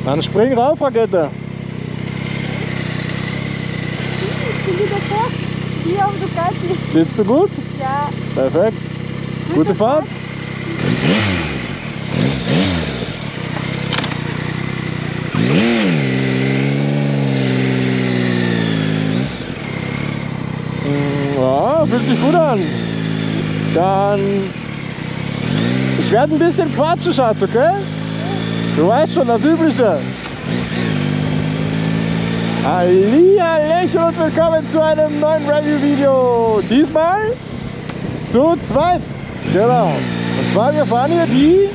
Dann spring rauf, Rakete. Ich bin wieder vor. Wie auf Ducati. Sitzt du gut? Ja. Perfekt. Gute Fahrt. Ja, fühlt sich gut an. Dann... Ich werde ein bisschen quatschen, Schatz, okay? Du weißt schon, das Übliche. Hallihallöchen und willkommen zu einem neuen Review-Video. Diesmal zu zweit. Genau. Und zwar, wir fahren hier die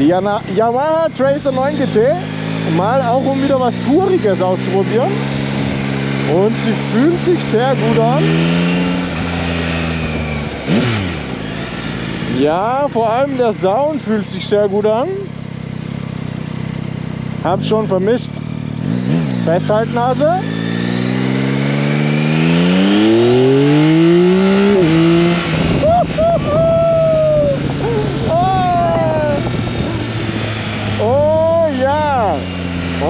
Yamaha Tracer 9 GT. Mal auch um wieder was Touriges auszuprobieren. Und sie fühlt sich sehr gut an. Ja, vor allem der Sound fühlt sich sehr gut an. Hab schon vermisst. Festhalten, Hase. Oh ja.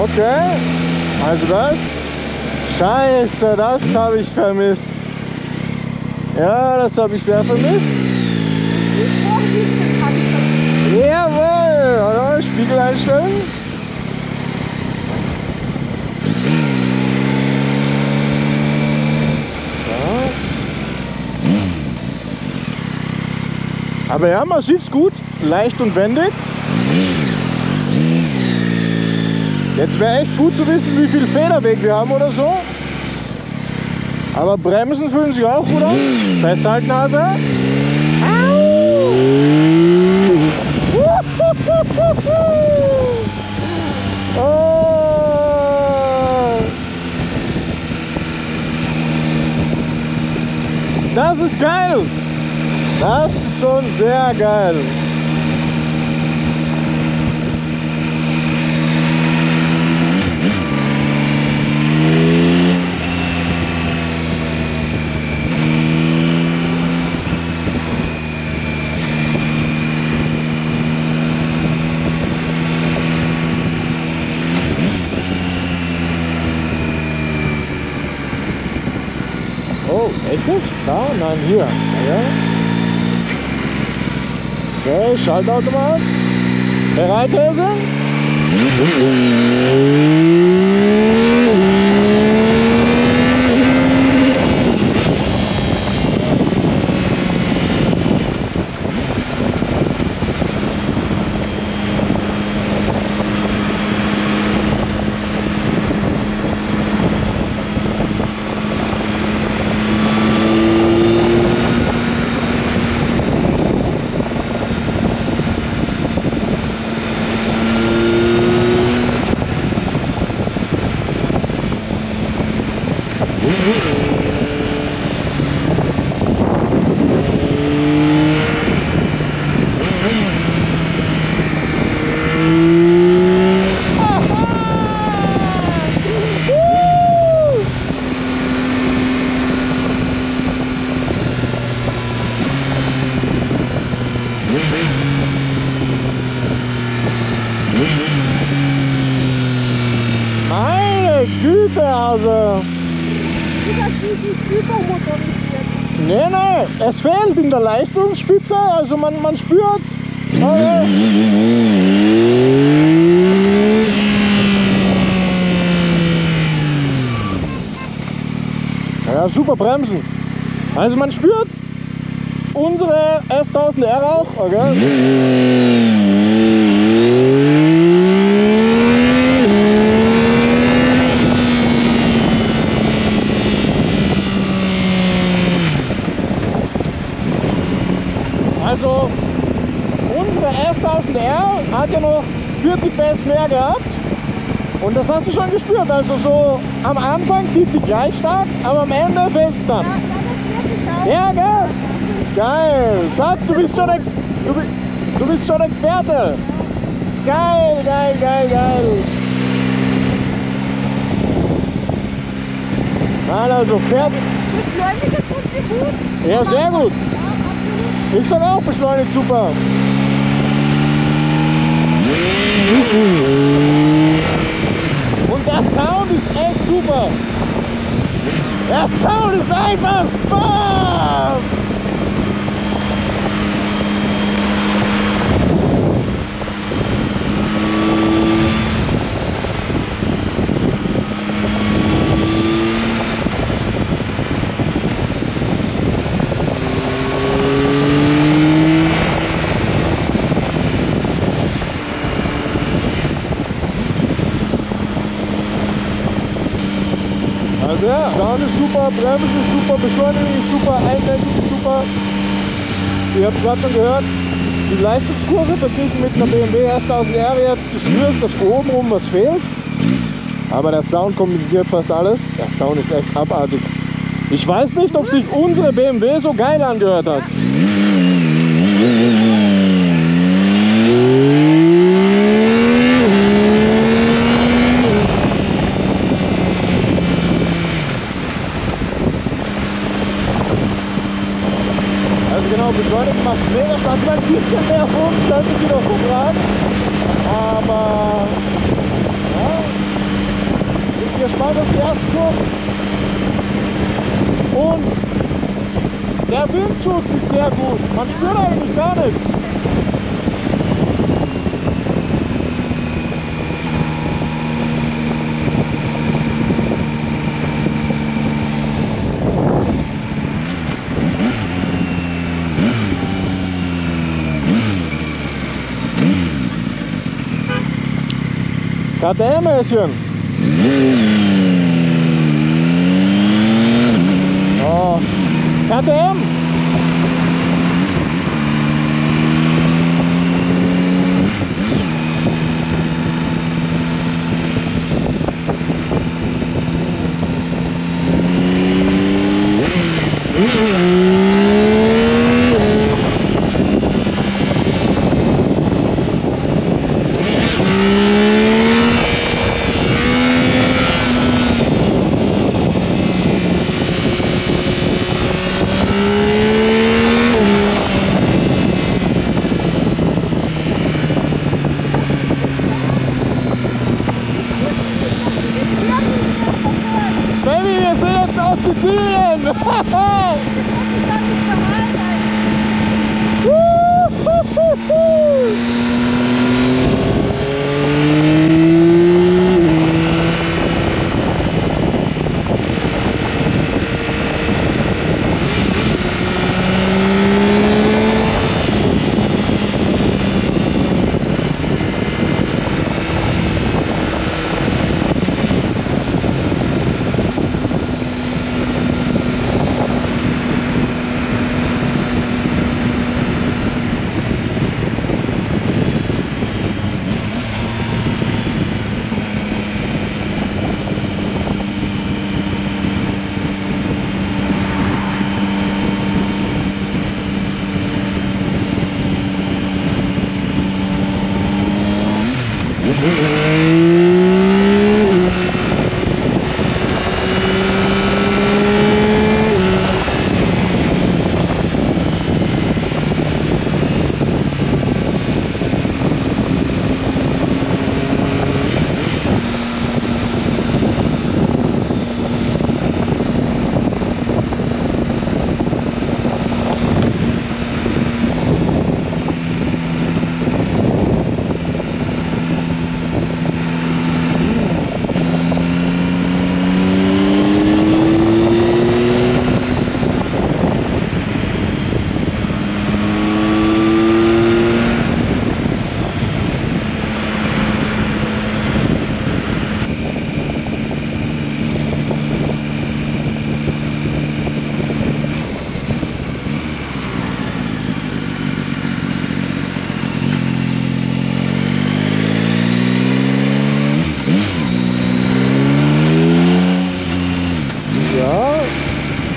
Okay. Also das. Scheiße, das habe ich vermisst. Ja, das habe ich sehr vermisst. Jawohl, oder? Spiegel einstellen. Ja. Aber ja, man sieht es gut, leicht und wendig. Jetzt wäre echt gut zu wissen, wie viel Federweg wir haben oder so. Aber Bremsen fühlen sich auch gut an. Festhalten, Hase. Oh. Das ist geil. Das ist schon sehr geil. Oh, echt jetzt? Da? Nein, hier. Ja. Okay, Schaltautomat. Bereit, Hase? Meine Güte, also. Nee, nee, es fehlt in der Leistungsspitze, also man spürt. Ja, super Bremsen. Also man spürt unsere S1000R auch, okay? Also unsere S1000R hat ja noch 40 PS mehr gehabt und das hast du schon gespürt. Also so am Anfang zieht sie gleich stark, aber am Ende fällt es dann. Ja, gell? Geil! Schatz, du bist schon Experte! Geil, geil, geil, geil! Nein, also fährt... Beschleunigen tut sie gut. Ja, sehr gut! Ja, absolut. Ich sag auch, beschleunigt super! Und der Sound ist echt super. Der Sound ist einfach BAM! Also ja, Sound ist super, Bremsen ist super, Beschleunigung ist super, Einlenkung ist super. Ihr habt gerade schon gehört, die Leistungskurve verglichen mit einer BMW S1000R jetzt, du spürst, dass obenrum was fehlt. Aber der Sound kompensiert fast alles. Der Sound ist echt abartig. Ich weiß nicht, ob sich unsere BMW so geil angehört hat. Genau, beschleunigen macht mega Spaß. Ich meine, ein bisschen mehr Wumms könnte sie noch vertragen. Aber ja, ich bin gespannt auf die ersten Kurven. Und der Windschutz ist sehr gut. Man spürt eigentlich gar nichts. KTM-Häschen. Oh. KTM. Baby, wir sind jetzt aus Sizilien!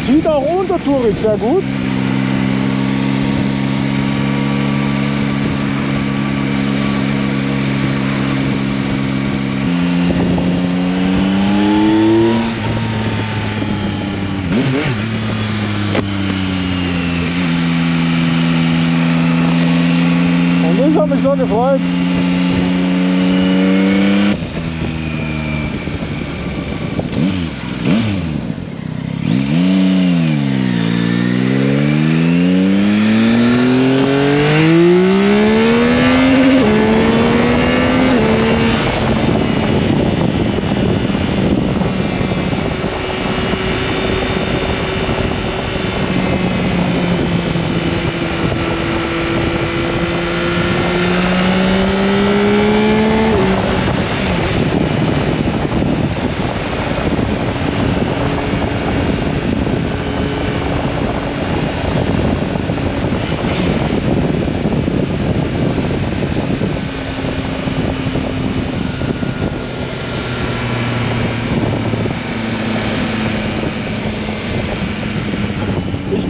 Zieht auch untertourig sehr gut. Und ich habe mich so gefreut.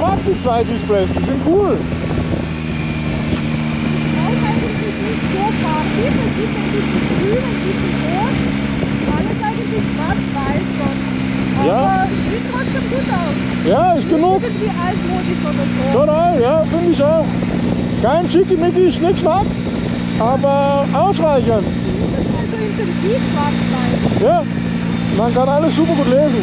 mag die zwei Displays, die sind cool. Das ist eigentlich nicht so farbig, es ist ein bisschen grün, ein bisschen rot. Alles eigentlich schwarz-weiß schon. Ja. Aber sieht trotzdem gut aus. Ja, ist genug. Irgendwie altmodisch oder so. Total, ja, finde ich auch. Kein schickimicki Schnickschnack, aber ausreichend. Das ist halt so intensiv schwarz-weiß. Ja, man kann alles super gut lesen.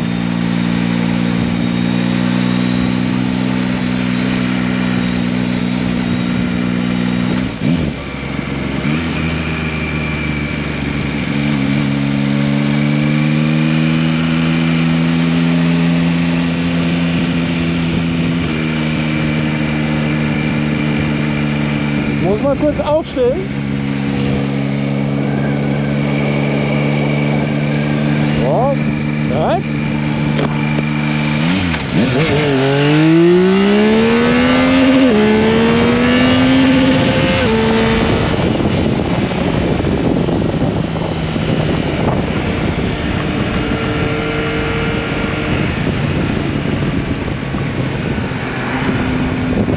Muss mal kurz aufstehen. So, ja.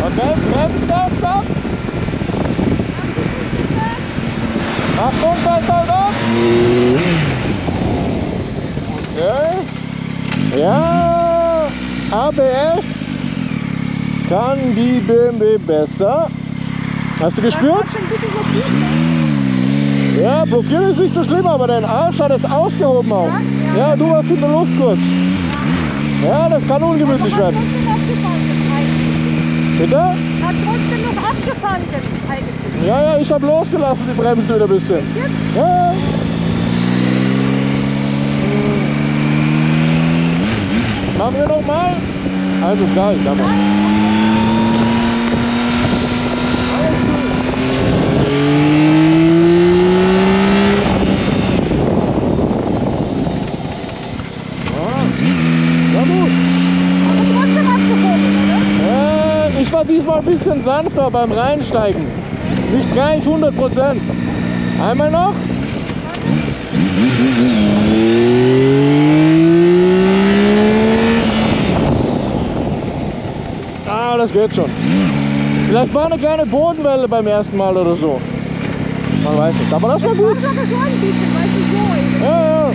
Okay, Bremsgasplatz. Achtung, fest halt ab. Okay. Ja, ABS kann die BMW besser. Hast du gespürt? Das ist ein bisschen blockiert. Ja, blockiert ist nicht so schlimm, aber dein Arsch hat es ausgehoben auch. Ja, Ja, du warst in der Luft kurz. Ja, das kann ungemütlich Aber hat werden. trotzdem abgefangen eigentlich. Bitte? Hat trotzdem noch abgefangen eigentlich. Ja, ja, ich habe losgelassen, die Bremse wieder ein bisschen. Jetzt? Ja. Machen wir noch mal? Also gleich, aber. Ja gut. Aber trotzdem abgehoben, oder? Ich war diesmal ein bisschen sanfter beim Reinsteigen. Nicht gleich 100%. Einmal noch. Ah, das geht schon. Vielleicht war eine kleine Bodenwelle beim ersten Mal oder so. Man weiß nicht, aber das war gut. Ich sogar so ein bisschen, weißt du, so. Ja, ja.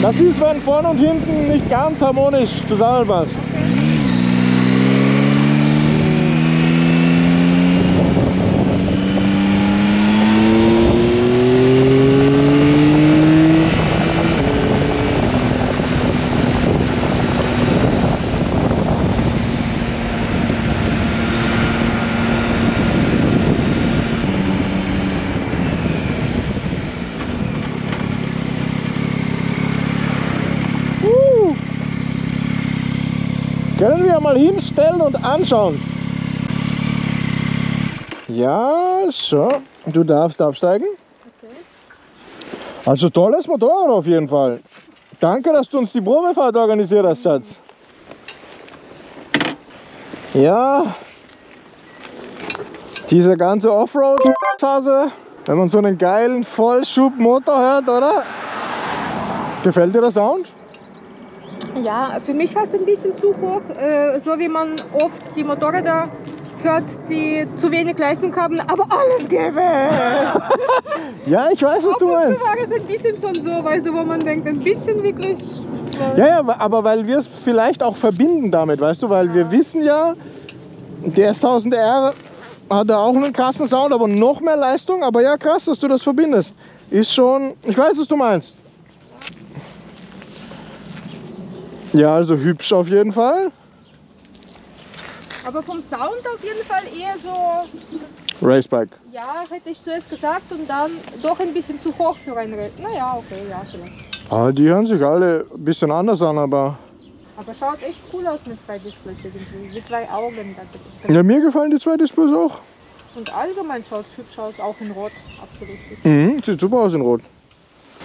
Das ist, wenn vorne und hinten nicht ganz harmonisch zusammenpasst. Können wir mal hinstellen und anschauen? Ja, so. Du darfst absteigen. Okay. Also tolles Motorrad auf jeden Fall. Danke, dass du uns die Probefahrt organisiert hast, Schatz. Ja. Diese ganze Offroad-Phase, wenn man so einen geilen Vollschubmotor hört, oder? Gefällt dir der Sound? Ja, für mich fast ein bisschen zu hoch, so wie man oft die Motorräder hört, die zu wenig Leistung haben, aber alles geben. Ja, ich weiß, was du meinst. War es ein bisschen schon so, weißt du, wo man denkt, ein bisschen wirklich. Ja, ja, aber weil wir es vielleicht auch verbinden damit, weißt du, weil wir wissen ja, der S1000R hat auch einen krassen Sound, aber noch mehr Leistung, aber ja, krass, dass du das verbindest. Ist schon, ich weiß, was du meinst. Ja, also hübsch auf jeden Fall. Aber vom Sound auf jeden Fall eher so, Racebike. ja, hätte ich zuerst gesagt und dann doch ein bisschen zu hoch für ein Rad. Naja, okay, ja, vielleicht. Ah, die hören sich alle ein bisschen anders an, aber Aber schaut echt cool aus mit zwei Displays irgendwie, mit zwei Augen da drin. ja, mir gefallen die zwei Displays auch. Und allgemein schaut es hübsch aus, auch in Rot, absolut hübsch. Mhm, sieht super aus in Rot.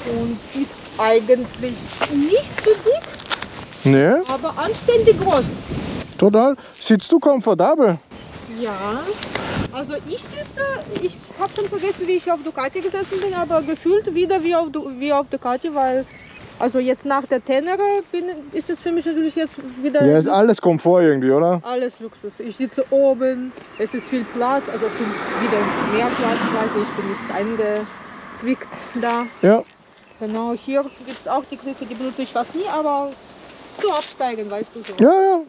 Und ist eigentlich nicht zu dick, Ne, aber anständig groß. total. Sitzt du komfortabel? Ja, also ich habe schon vergessen, wie ich auf Ducati gesessen bin, aber gefühlt wieder wie auf Ducati, weil Also jetzt nach der Tenere ist es für mich natürlich jetzt wieder... Ja, ist alles Komfort irgendwie, oder? Alles Luxus. Ich sitze oben, es ist viel Platz, also wieder mehr Platz quasi. Ich bin nicht eingezwickt da. Ja. Genau, hier gibt es auch die Griffe, die benutze ich fast nie, aber zum Absteigen, weißt du so. Ja, ja.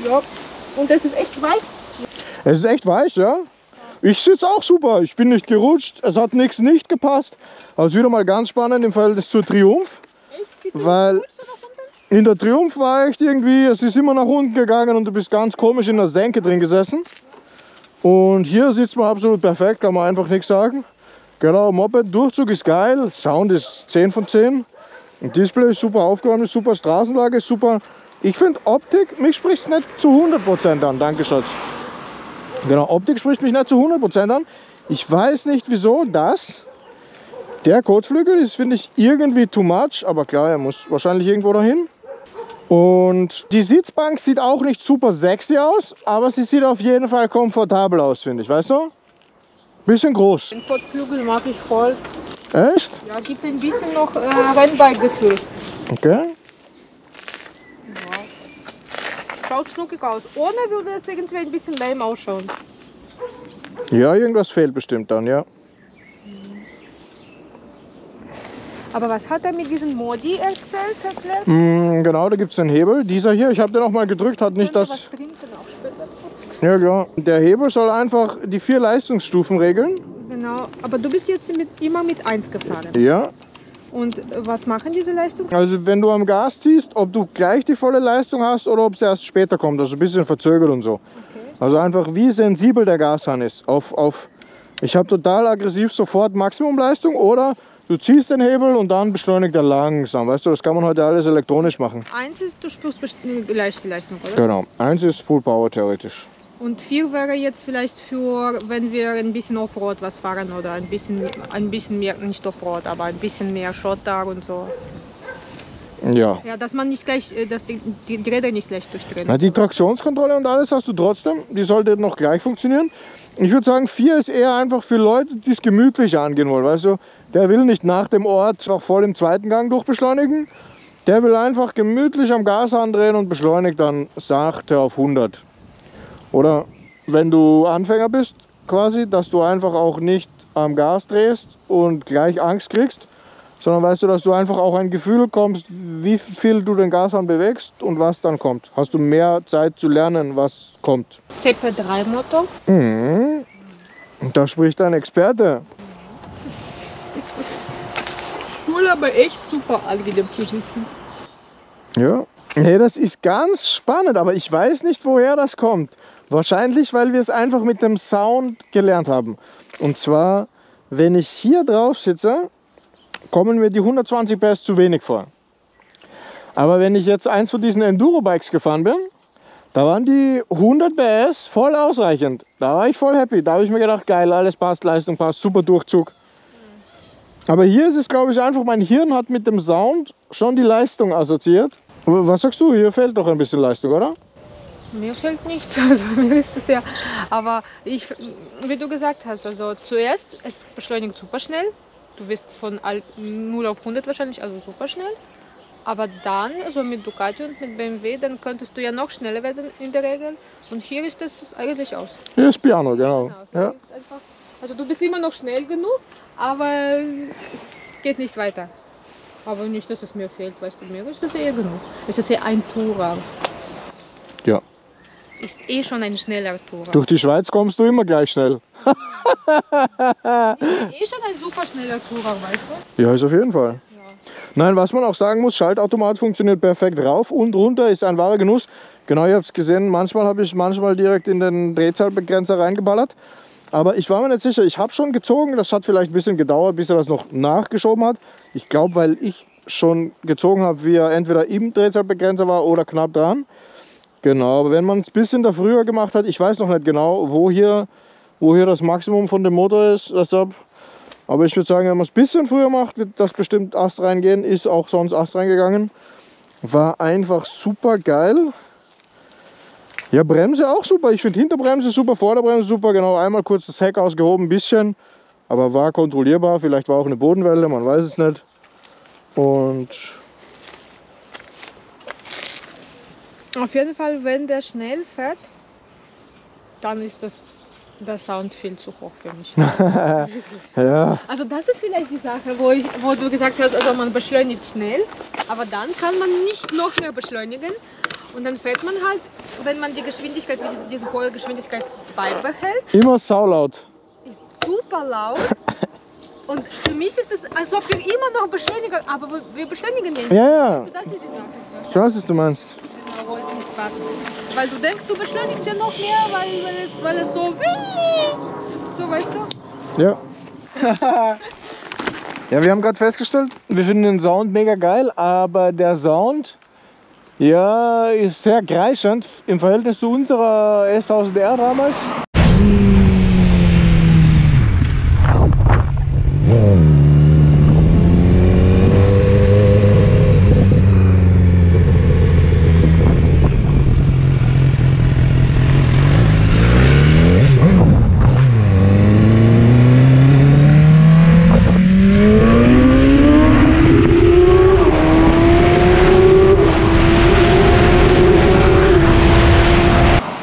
Ja. Und das ist echt weich. Es ist echt weich, ja. Ich sitze auch super. Ich bin nicht gerutscht. Es hat nichts nicht gepasst. Aber es ist wieder mal ganz spannend im Verhältnis zur Triumph. Echt? Bist du Weil gerutscht oder nach unten? in der Triumph war echt irgendwie, es ist immer nach unten gegangen und du bist ganz komisch in der Senke drin gesessen. Und hier sitzt man absolut perfekt, kann man einfach nichts sagen. Genau, Moped, Durchzug ist geil, Sound ist 10 von 10. Ein Display ist super aufgeräumt, ist super, Straßenlage ist super. Ich finde Optik, mich spricht es nicht zu 100% an, danke Schatz. Genau, Optik spricht mich nicht zu 100% an. Ich weiß nicht wieso das. Der Kotflügel ist, finde ich, irgendwie too much, aber klar, er muss wahrscheinlich irgendwo dahin. Und die Sitzbank sieht auch nicht super sexy aus, aber sie sieht auf jeden Fall komfortabel aus, finde ich, weißt du? Bisschen groß. Den Kotflügel mag ich voll. Echt? Ja, gibt ein bisschen noch Rennbike-Gefühl. Okay. Ja. Schaut schnuckig aus. Ohne würde es irgendwie ein bisschen lame ausschauen. Ja, irgendwas fehlt bestimmt dann, ja. Aber was hat er mit diesem Modi erklärt? Genau, da gibt es einen Hebel. Dieser hier, ich habe den auch mal gedrückt, hat nicht das... Was trinken auch später. Ja, genau. Der Hebel soll einfach die 4 Leistungsstufen regeln. Genau, aber du bist jetzt immer mit 1 gefahren. Ja. Und was machen diese Leistungen? Also wenn du am Gas ziehst, ob du gleich die volle Leistung hast oder ob es erst später kommt, also ein bisschen verzögert und so. Okay. Also einfach wie sensibel der Gashahn ist. Ich habe total aggressiv sofort Maximumleistung oder du ziehst den Hebel und dann beschleunigt er langsam. Weißt du, das kann man heute alles elektronisch machen. 1 ist, du spürst gleich die Leistung, oder? Genau, 1 ist Full Power theoretisch. Und 4 wäre jetzt vielleicht für, wenn wir ein bisschen Offroad was fahren oder ein bisschen mehr, nicht Offroad, aber ein bisschen mehr Schotter und so. Ja. Ja, dass man nicht gleich, dass die Räder nicht gleich durchdrehen. Na, die Traktionskontrolle und alles hast du trotzdem, die sollte noch gleich funktionieren. Ich würde sagen, 4 ist eher einfach für Leute, die es gemütlich angehen wollen. Weißt du, der will nicht nach dem Ort auch voll im zweiten Gang durchbeschleunigen. Der will einfach gemütlich am Gas andrehen und beschleunigt dann sachte auf 100. Oder wenn du Anfänger bist, quasi, dass du einfach auch nicht am Gas drehst und gleich Angst kriegst, sondern weißt du, dass du einfach auch ein Gefühl bekommst, wie viel du den Gashahn bewegst und was dann kommt. Hast du mehr Zeit zu lernen, was kommt. CP3 Motor. Mhm. Da spricht ein Experte. Cool, aber echt super angenehm zu sitzen. Ja. Nee, das ist ganz spannend, aber ich weiß nicht, woher das kommt. Wahrscheinlich, weil wir es einfach mit dem Sound gelernt haben. Und zwar, wenn ich hier drauf sitze, kommen mir die 120 PS zu wenig vor. Aber wenn ich jetzt eins von diesen Enduro-Bikes gefahren bin, da waren die 100 PS voll ausreichend. Da war ich voll happy. Da habe ich mir gedacht, geil, alles passt, Leistung passt, super Durchzug. Aber hier ist es, glaube ich, einfach, mein Hirn hat mit dem Sound schon die Leistung assoziiert. Was sagst du? Hier fehlt doch ein bisschen Leistung, oder? Mir fehlt nichts, also mir ist es ja. Aber wie du gesagt hast, also zuerst, es beschleunigt super schnell. Du wirst von 0 auf 100 wahrscheinlich, also super schnell. Aber dann, also mit Ducati und mit BMW, dann könntest du ja noch schneller werden in der Regel. Und hier ist es eigentlich aus. Hier ist Piano, genau. Hier Ja. ist einfach, also du bist immer noch schnell genug, aber es geht nicht weiter. Aber nicht, dass es mir fehlt, weißt du, mir ist das eher genug. Es ist ja ein Tourer. Ja. Ist eh schon ein schneller Tourer. Durch die Schweiz kommst du immer gleich schnell. Ist eh schon ein super schneller Tourer, weißt du? Ja, ist auf jeden Fall. Ja. Nein, was man auch sagen muss, Schaltautomat funktioniert perfekt. Rauf und runter ist ein wahrer Genuss. Genau, ihr habt es gesehen, manchmal habe ich direkt in den Drehzahlbegrenzer reingeballert. Aber ich war mir nicht sicher, ich habe schon gezogen, das hat vielleicht ein bisschen gedauert, bis er das noch nachgeschoben hat. Ich glaube, weil ich schon gezogen habe, wie er entweder im Drehzahlbegrenzer war oder knapp dran. Genau, aber wenn man es ein bisschen da früher gemacht hat, ich weiß noch nicht genau, wo hier das Maximum von dem Motor ist. Deshalb, aber ich würde sagen, wenn man es ein bisschen früher macht, wird das bestimmt Ast reingehen. Ist auch sonst Ast reingegangen. War einfach super geil. Ja, Bremse auch super. Ich finde Hinterbremse super, Vorderbremse super. Genau, einmal kurz das Heck ausgehoben, ein bisschen. Aber war kontrollierbar. Vielleicht war auch eine Bodenwelle, man weiß es nicht. Und Auf jeden Fall, wenn der schnell fährt, dann ist der Sound viel zu hoch für mich. Ja. Also das ist vielleicht die Sache, wo du gesagt hast, also man beschleunigt schnell, aber dann kann man nicht noch mehr beschleunigen und dann fährt man halt, wenn man die Geschwindigkeit, diese hohe Geschwindigkeit beibehält, Immer saulaut. ist super laut und für mich ist es, als ob wir immer noch beschleunigen, aber wir beschleunigen nicht. Ja, ja. Also das ist die Sache. Ich weiß, was du meinst. Genau, wo es nicht passt. Weil du denkst, du beschleunigst ja noch mehr, weil es so, so, weißt du? Ja. Ja, wir haben gerade festgestellt, wir finden den Sound mega geil, aber der Sound, ja, ist sehr kreischend im Verhältnis zu unserer S1000R damals.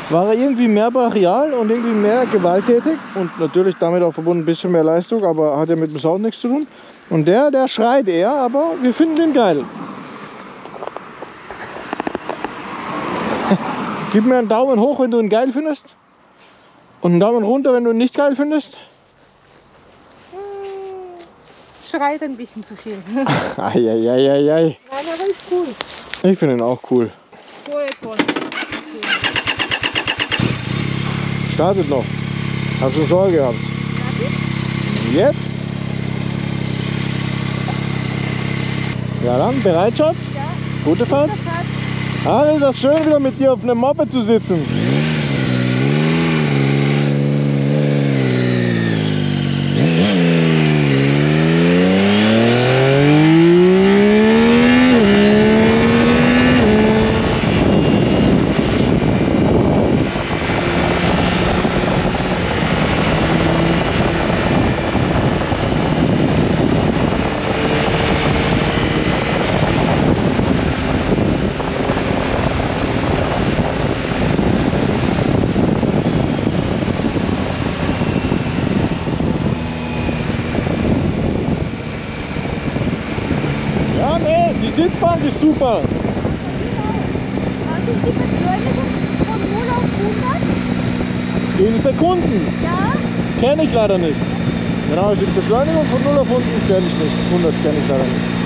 War er irgendwie mehr brachial und irgendwie mehr gewalttätig und natürlich damit auch verbunden ein bisschen mehr Leistung, aber hat ja mit dem Sound nichts zu tun. Und der schreit eher, aber wir finden den geil. Gib mir einen Daumen hoch, wenn du ihn geil findest und einen Daumen runter, wenn du ihn nicht geil findest. Schreit ein bisschen zu viel. Eieieiei. Nein, aber ist cool. Ich finde ihn auch cool. Hohe Ton. Startet noch. Hab schon Sorge gehabt. Jetzt? Ja dann, bereit, Schatz? Ja. Gute Fahrt? Ah, ist das schön, wieder mit dir auf einem Moped zu sitzen. Ja, nee, die Sitzbank ist super. Was ist die Beschleunigung von 0 auf 100? In Sekunden. Ja. Kenne ich leider nicht. Genau, also die Beschleunigung von 0 auf 100 kenne ich nicht. 100 kenne ich leider nicht.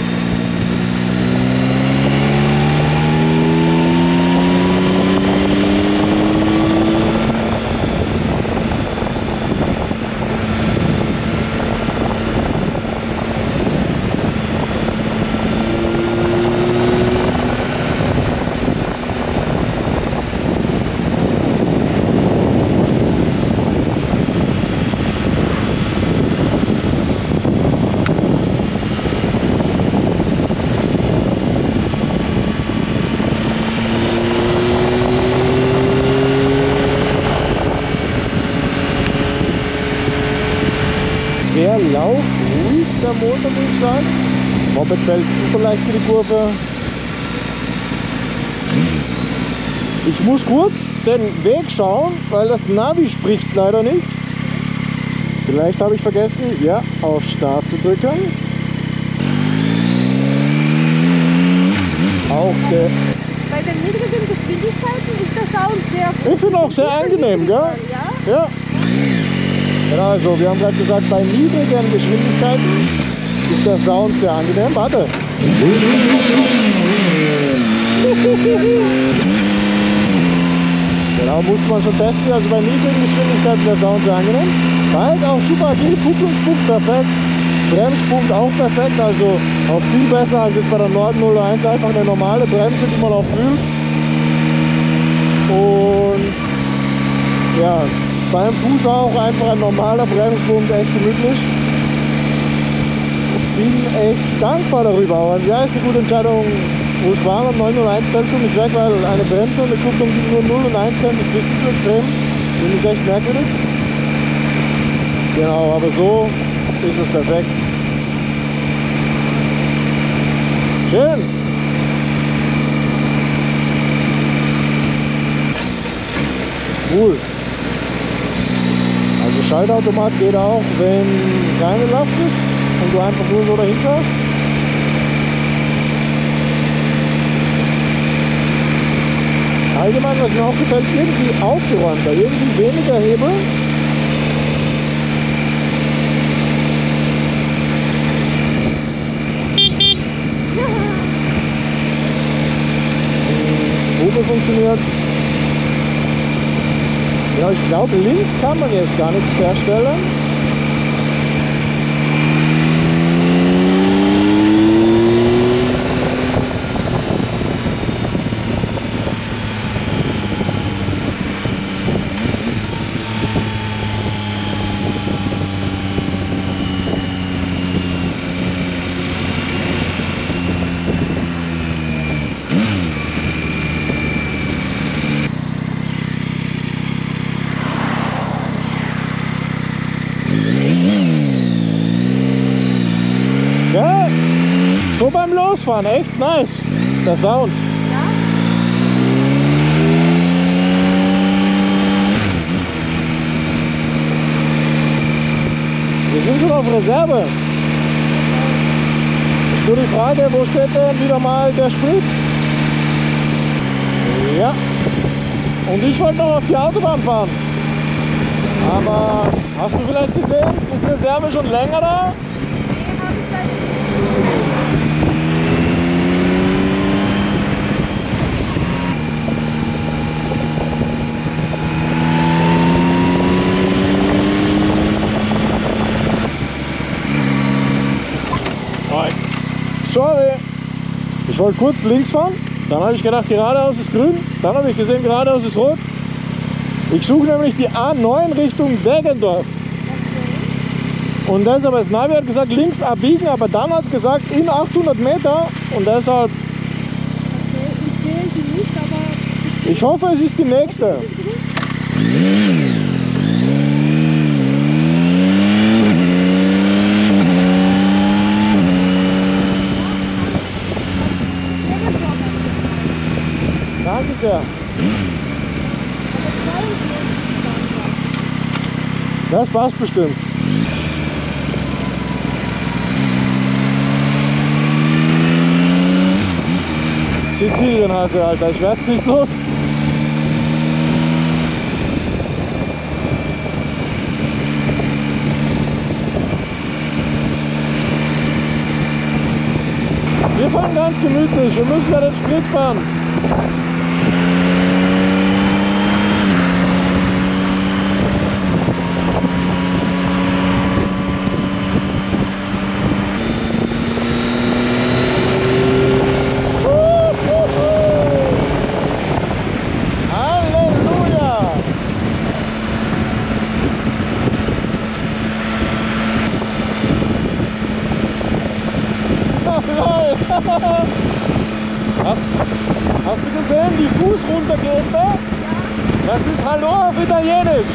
Sehr laut, ruhig der Motor, muss ich sagen. Moped fällt super leicht in die Kurve. Ich muss kurz den Weg schauen, weil das Navi spricht leider nicht. Vielleicht habe ich vergessen, ja, auf Start zu drücken. Auch der. Bei den niedrigen Geschwindigkeiten ist der Sound sehr. Ich finde auch sehr angenehm, gell? Ja? Ja. Genau, also wir haben gerade gesagt, bei niedrigen Geschwindigkeiten ist der Sound sehr angenehm. Warte. Genau, muss man schon testen. Also bei niedrigen Geschwindigkeiten der Sound sehr angenehm. Bald auch super agil, Kupplungspunkt perfekt, Bremspunkt auch perfekt. Also auch viel besser als jetzt bei der Nord 01, einfach eine normale Bremse, die man auch fühlt. Und ja, beim Fuß auch einfach ein normaler Bremspunkt, echt gemütlich. Bin echt dankbar darüber. Also ja, ist eine gute Entscheidung, wo ich war. Am 901 fällt schon nicht weg, weil eine Bremse und eine Kupplung, die nur 0 und 1 kennt, ist ein bisschen zu extrem. Finde ich echt merkwürdig. Genau, aber so ist es perfekt. Schön. Cool. Also Schaltautomat geht auch, wenn keine Last ist und du einfach nur so dahin fährst. Allgemein, was mir auch gefällt, irgendwie aufgeräumter, irgendwie weniger Hebel. Hupe funktioniert. Ja, ich glaube, links kann man jetzt gar nichts verstellen. Ja, so beim Losfahren, echt nice, der Sound. Wir sind schon auf Reserve. Ist nur die Frage, wo steht denn wieder mal der Sprit? Ja. Und ich wollte noch auf die Autobahn fahren. Aber hast du vielleicht gesehen, ist die Reserve schon länger da? Sorry, ich wollte kurz links fahren, dann habe ich gedacht, geradeaus ist grün, dann habe ich gesehen, geradeaus ist rot. Ich suche nämlich die A9 Richtung Deggendorf. Okay. Und deshalb, das Navi hat gesagt, links abbiegen, aber dann hat es gesagt, in 800 Meter und deshalb... Okay, ich sehe sie nicht, aber... Ich hoffe, es ist die nächste. Danke sehr. Das passt bestimmt. Sizilienhase, Alter, ich werd's nicht los. Wir fahren ganz gemütlich, wir müssen ja den Sprit fahren. Hast du gesehen, die Fußruntergeste? Ja. Das ist Hallo auf Italienisch.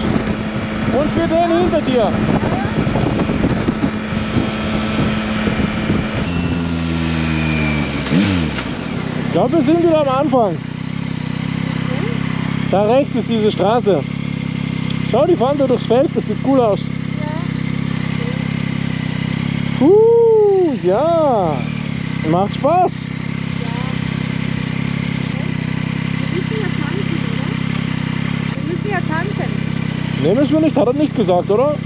Und für den hinter dir. Ich glaube, wir sind wieder am Anfang. Da rechts ist diese Straße. Schau, die fahren da durchs Feld, das sieht cool aus. Ja. Macht Spaß. Ne, müssen wir nicht, hat er nicht gesagt, oder? Hat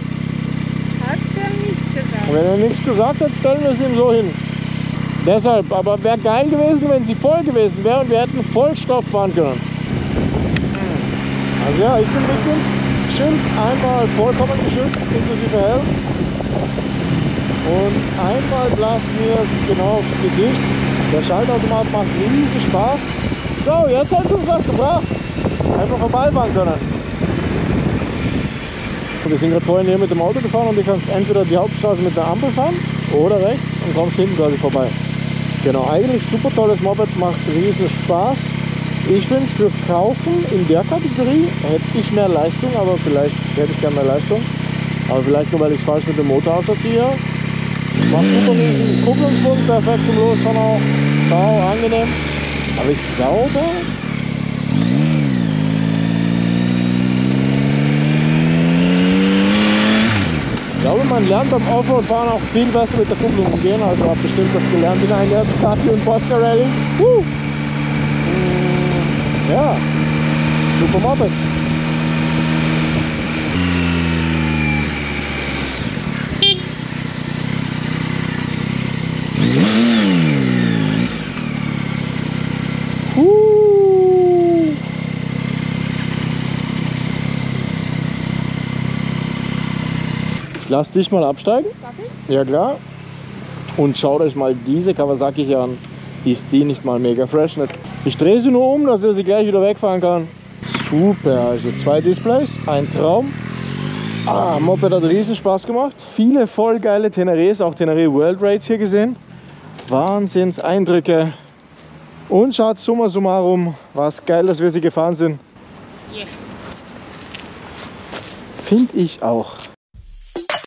er nicht gesagt. Und wenn er nichts gesagt hat, stellen wir es ihm so hin. Deshalb, aber wäre geil gewesen, wenn sie voll gewesen wäre und wir hätten Vollstoff fahren können. Also ja, ich bin mit dem Schild einmal vollkommen geschützt, inklusive Helm. Und einmal blasen wir es genau aufs Gesicht. Der Schaltautomat macht riesen Spaß. So, jetzt hat es uns was gebracht. Einfach vorbeifahren können. Wir sind gerade vorhin hier mit dem Auto gefahren und du kannst entweder die Hauptstraße mit der Ampel fahren oder rechts und kommst hinten quasi vorbei. Genau, eigentlich super tolles Moped, macht riesen Spaß. Ich finde, für Kaufen in der Kategorie hätte ich mehr Leistung, aber vielleicht hätte ich gerne mehr Leistung. Aber vielleicht nur, weil ich es falsch mit dem Motor auserziehe. Macht super riesen Kupplungsbund, perfekt zum Losfahren auch. Sau angenehm. Aber ich glaube... lernt beim Offroad-Fahren auch viel besser mit der Kupplung umgehen. Also habe bestimmt das gelernt in einem Jahr Ducati und Boston Rally. Ja, super Moped. Ich lasse dich mal absteigen. Darf ich? Ja klar. Und schaut euch mal diese Kawasaki hier an. Ist die nicht mal mega fresh? Nicht? Ich drehe sie nur um, dass er sie gleich wieder wegfahren kann. Super, also 2 Displays, ein Traum. Moped hat riesen Spaß gemacht. Viele voll geile Tenerés, auch Teneré World Rates hier gesehen. Wahnsinnseindrücke. Und schaut, summa summarum, war es geil, dass wir sie gefahren sind. Yeah. Finde ich auch.